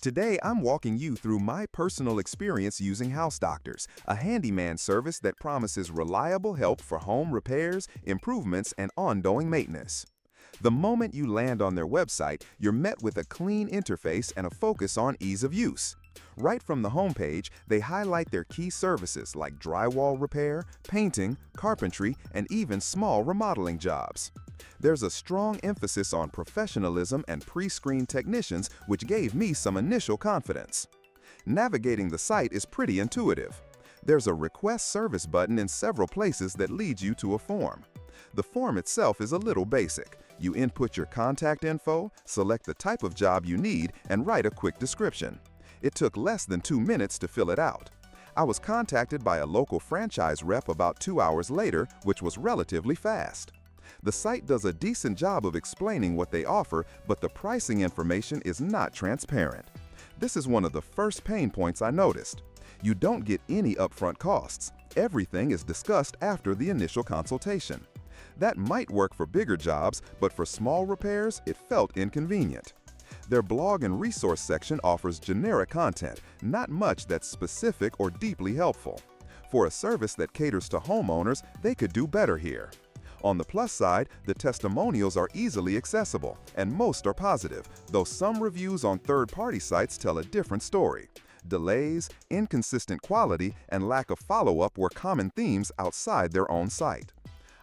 Today, I'm walking you through my personal experience using House Doctors, a handyman service that promises reliable help for home repairs, improvements, and ongoing maintenance. The moment you land on their website, you're met with a clean interface and a focus on ease of use. Right from the homepage, they highlight their key services like drywall repair, painting, carpentry, and even small remodeling jobs. There's a strong emphasis on professionalism and pre-screened technicians, which gave me some initial confidence. Navigating the site is pretty intuitive. There's a Request Service button in several places that leads you to a form. The form itself is a little basic. You input your contact info, select the type of job you need, and write a quick description. It took less than 2 minutes to fill it out. I was contacted by a local franchise rep about 2 hours later, which was relatively fast. The site does a decent job of explaining what they offer, but the pricing information is not transparent. This is one of the first pain points I noticed. You don't get any upfront costs. Everything is discussed after the initial consultation. That might work for bigger jobs, but for small repairs, it felt inconvenient. Their blog and resource section offers generic content, not much that's specific or deeply helpful. For a service that caters to homeowners, they could do better here. On the plus side, the testimonials are easily accessible, and most are positive, though some reviews on third-party sites tell a different story. Delays, inconsistent quality, and lack of follow-up were common themes outside their own site.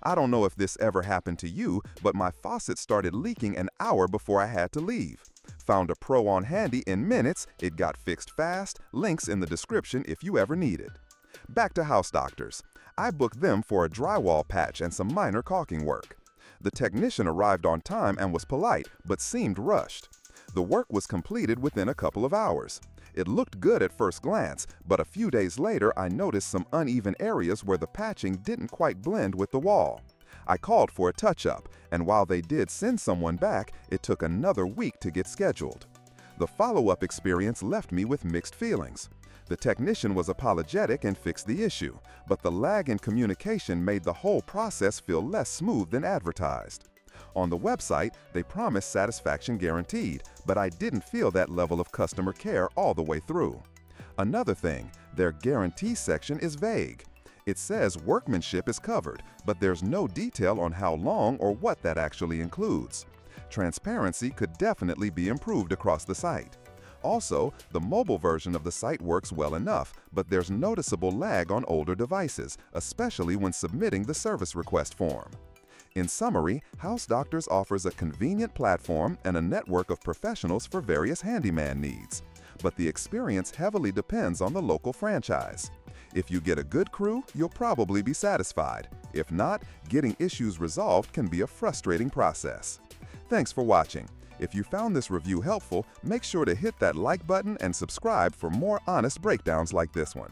I don't know if this ever happened to you, but my faucet started leaking an hour before I had to leave. Found a pro on Handy in minutes, it got fixed fast, links in the description if you ever need it. Back to House Doctors. I booked them for a drywall patch and some minor caulking work. The technician arrived on time and was polite, but seemed rushed. The work was completed within a couple of hours. It looked good at first glance, but a few days later I noticed some uneven areas where the patching didn't quite blend with the wall. I called for a touch-up, and while they did send someone back, it took another week to get scheduled. The follow-up experience left me with mixed feelings. The technician was apologetic and fixed the issue, but the lag in communication made the whole process feel less smooth than advertised. On the website, they promised satisfaction guaranteed, but I didn't feel that level of customer care all the way through. Another thing, their guarantee section is vague. It says workmanship is covered, but there's no detail on how long or what that actually includes. Transparency could definitely be improved across the site. Also, the mobile version of the site works well enough, but there's noticeable lag on older devices, especially when submitting the service request form. In summary, House Doctors offers a convenient platform and a network of professionals for various handyman needs. But the experience heavily depends on the local franchise. If you get a good crew, you'll probably be satisfied. If not, getting issues resolved can be a frustrating process. Thanks for watching. If you found this review helpful, make sure to hit that like button and subscribe for more honest breakdowns like this one.